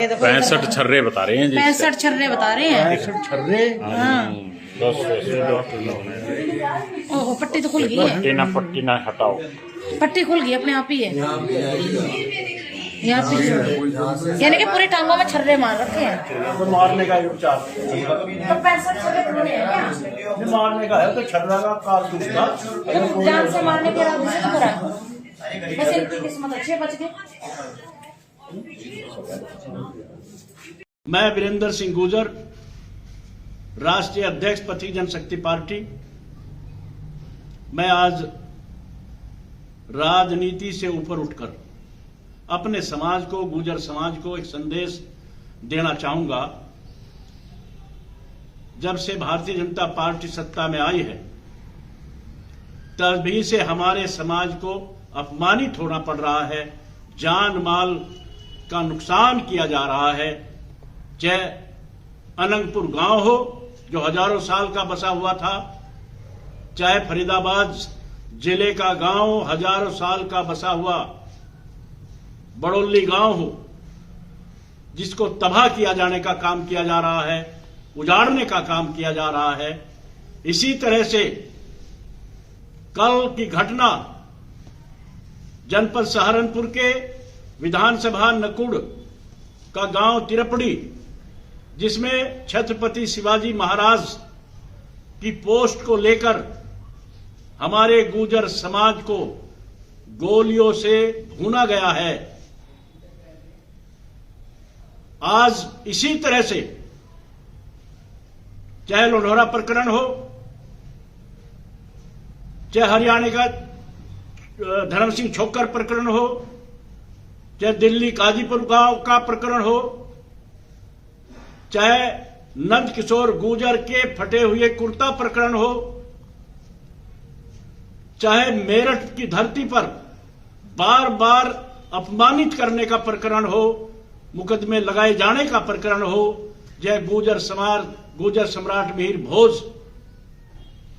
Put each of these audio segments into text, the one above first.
65 छर्रे बता रहे हैं जी। 65 छर्रे बता रहे हैं। 65 छर्रे। हाँ। ओहो, पट्टी तो खुल गई है। पट्टी ना हटाओ। पट्टी खुल गई अपने आप ही है। यहाँ पे यानी कि पूरी टांगों में छर्रे मार रखे हैं। तो मारने का उपचार तो 65 छर्रे पूरे हैं क्या? मारने का है तो छर्रा का कारतूस का जान से मारने के इरादे से तो करा। वैसे इनकी किस्मत अच्छी है, बच गए। मैं वीरेंद्र सिंह गुर्जर, राष्ट्रीय अध्यक्ष पथिक जनशक्ति पार्टी। मैं आज राजनीति से ऊपर उठकर अपने समाज को, गुर्जर समाज को एक संदेश देना चाहूंगा। जब से भारतीय जनता पार्टी सत्ता में आई है तभी से हमारे समाज को अपमानित होना पड़ रहा है, जान माल का नुकसान किया जा रहा है। चाहे अनंगपुर गांव हो जो हजारों साल का बसा हुआ था, चाहे फरीदाबाद जिले का गांव हजारों साल का बसा हुआ बड़ोली गांव हो, जिसको तबाह किया जाने का काम किया जा रहा है, उजाड़ने का काम किया जा रहा है। इसी तरह से कल की घटना जनपद सहारनपुर के विधानसभा नकुड़ का गांव तिरपड़ी, जिसमें छत्रपति शिवाजी महाराज की पोस्ट को लेकर हमारे गुर्जर समाज को गोलियों से भूना गया है। आज इसी तरह से चाहे लोढ़ोरा प्रकरण हो, चाहे हरियाणा का धर्म सिंह छोक्कर प्रकरण हो, चाहे दिल्ली काजीपुर गांव का प्रकरण हो, चाहे नंद किशोर गुर्जर के फटे हुए कुर्ता प्रकरण हो, चाहे मेरठ की धरती पर बार बार अपमानित करने का प्रकरण हो, मुकदमे लगाए जाने का प्रकरण हो, चाहे गुर्जर सम्राट मिहिर भोज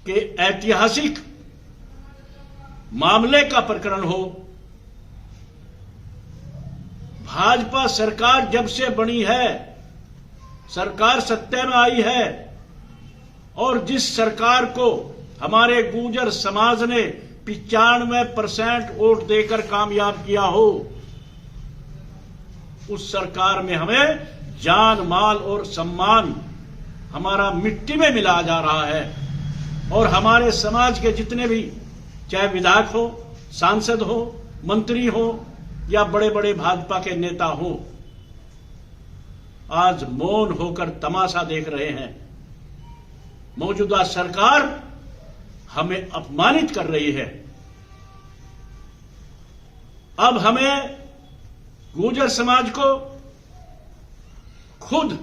के ऐतिहासिक मामले का प्रकरण हो। भाजपा सरकार जब से बनी है, सरकार सत्ता में आई है, और जिस सरकार को हमारे गुर्जर समाज ने 95% वोट देकर कामयाब किया हो, उस सरकार में हमें जान माल और सम्मान हमारा मिट्टी में मिला जा रहा है। और हमारे समाज के जितने भी, चाहे विधायक हो, सांसद हो, मंत्री हो या बड़े बड़े भाजपा के नेता हो, आज मौन होकर तमाशा देख रहे हैं। मौजूदा सरकार हमें अपमानित कर रही है। अब हमें गुर्जर समाज को खुद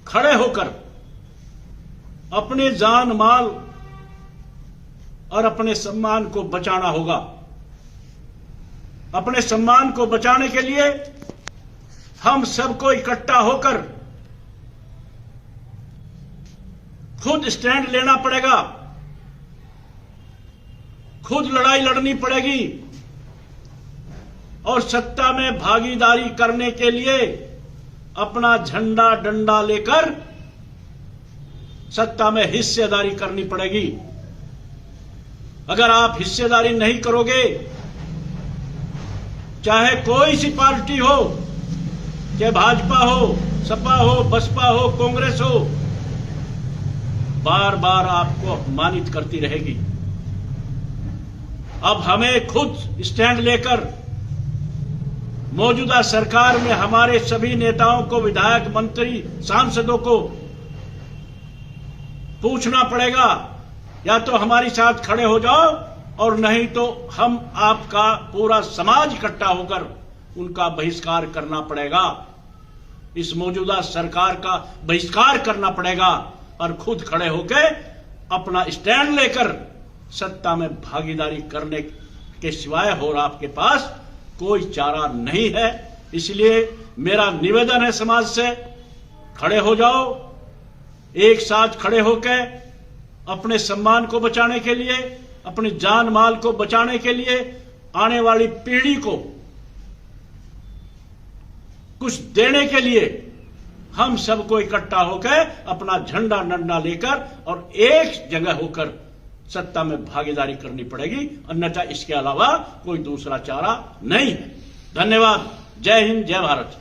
खड़े होकर अपने जान माल और अपने सम्मान को बचाना होगा। अपने सम्मान को बचाने के लिए हम सबको इकट्ठा होकर खुद स्टैंड लेना पड़ेगा, खुद लड़ाई लड़नी पड़ेगी, और सत्ता में भागीदारी करने के लिए अपना झंडा डंडा लेकर सत्ता में हिस्सेदारी करनी पड़ेगी। अगर आप हिस्सेदारी नहीं करोगे, चाहे कोई सी पार्टी हो, चाहे भाजपा हो, सपा हो, बसपा हो, कांग्रेस हो, बार बार आपको अपमानित करती रहेगी। अब हमें खुद स्टैंड लेकर मौजूदा सरकार में हमारे सभी नेताओं को, विधायक, मंत्री, सांसदों को पूछना पड़ेगा, या तो हमारे साथ खड़े हो जाओ, और नहीं तो हम आपका पूरा समाज इकट्ठा होकर उनका बहिष्कार करना पड़ेगा। इस मौजूदा सरकार का बहिष्कार करना पड़ेगा और खुद खड़े होकर अपना स्टैंड लेकर सत्ता में भागीदारी करने के सिवाय और आपके पास कोई चारा नहीं है। इसलिए मेरा निवेदन है समाज से, खड़े हो जाओ, एक साथ खड़े होकर अपने सम्मान को बचाने के लिए, अपने जान माल को बचाने के लिए, आने वाली पीढ़ी को कुछ देने के लिए हम सबको इकट्ठा होकर अपना झंडा डंडा लेकर और एक जगह होकर सत्ता में भागीदारी करनी पड़ेगी, अन्यथा इसके अलावा कोई दूसरा चारा नहीं है। धन्यवाद। जय हिंद, जय भारत।